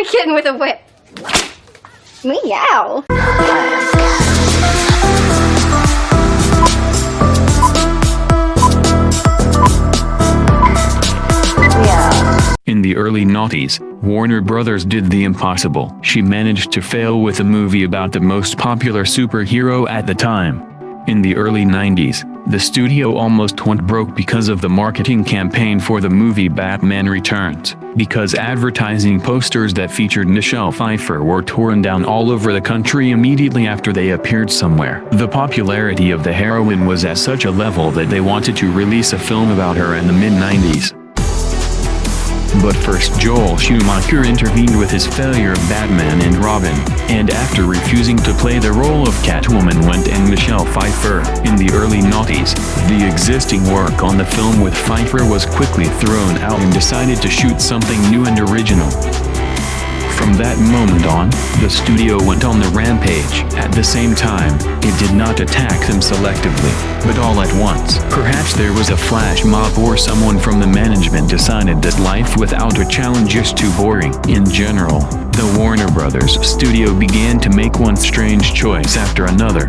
a kitten with a whip. Meow. In the early noughties, Warner Brothers did the impossible. She managed to fail with a movie about the most popular superhero at the time. In the early 90s, the studio almost went broke because of the marketing campaign for the movie Batman Returns, because advertising posters that featured Michelle Pfeiffer were torn down all over the country immediately after they appeared somewhere. The popularity of the heroine was at such a level that they wanted to release a film about her in the mid-90s. But first Joel Schumacher intervened with his failure of Batman and Robin, and after refusing to play the role of Catwoman went and Michelle Pfeiffer. In the early noughties, the existing work on the film with Pfeiffer was quickly thrown out and decided to shoot something new and original. From that moment on, the studio went on the rampage. At the same time, it did not attack them selectively, but all at once. Perhaps there was a flash mob or someone from the management decided that life without a challenge is too boring. In general, the Warner Brothers studio began to make one strange choice after another.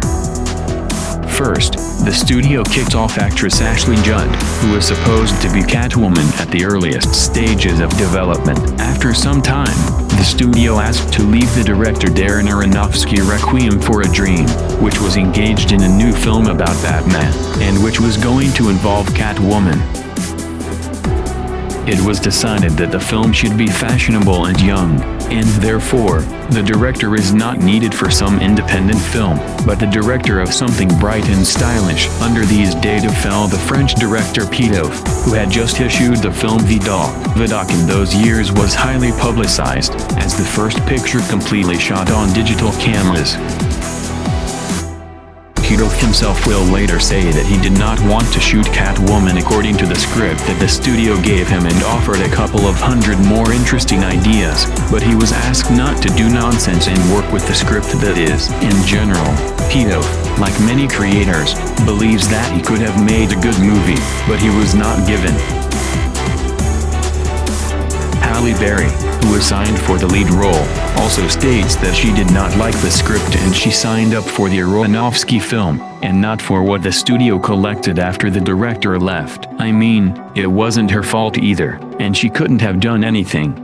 First, the studio kicked off actress Ashley Judd, who was supposed to be Catwoman at the earliest stages of development. After some time, the studio asked to leave the director Darren Aronofsky Requiem for a Dream, which was engaged in a new film about Batman, and which was going to involve Catwoman. It was decided that the film should be fashionable and young, and therefore, the director is not needed for some independent film, but the director of something bright and stylish. Under these data fell the French director Pitof, who had just issued the film Vidocq. Vidocq in those years was highly publicized, as the first picture completely shot on digital cameras. Pitof himself will later say that he did not want to shoot Catwoman according to the script that the studio gave him and offered a couple of hundred more interesting ideas, but he was asked not to do nonsense and work with the script that is. In general, Pitof, like many creators, believes that he could have made a good movie, but he was not given. Halle Berry, who was signed for the lead role, also states that she did not like the script and she signed up for the Aronofsky film, and not for what the studio collected after the director left. I mean, it wasn't her fault either, and she couldn't have done anything.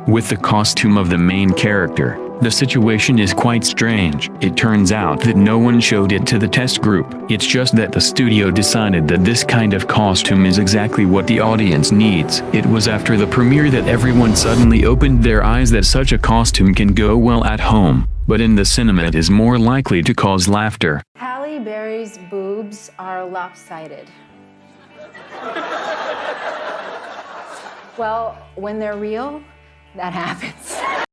With the costume of the main character, the situation is quite strange. It turns out that no one showed it to the test group. It's just that the studio decided that this kind of costume is exactly what the audience needs. It was after the premiere that everyone suddenly opened their eyes that such a costume can go well at home, but in the cinema it is more likely to cause laughter. Halle Berry's boobs are lopsided. Well, when they're real, that happens.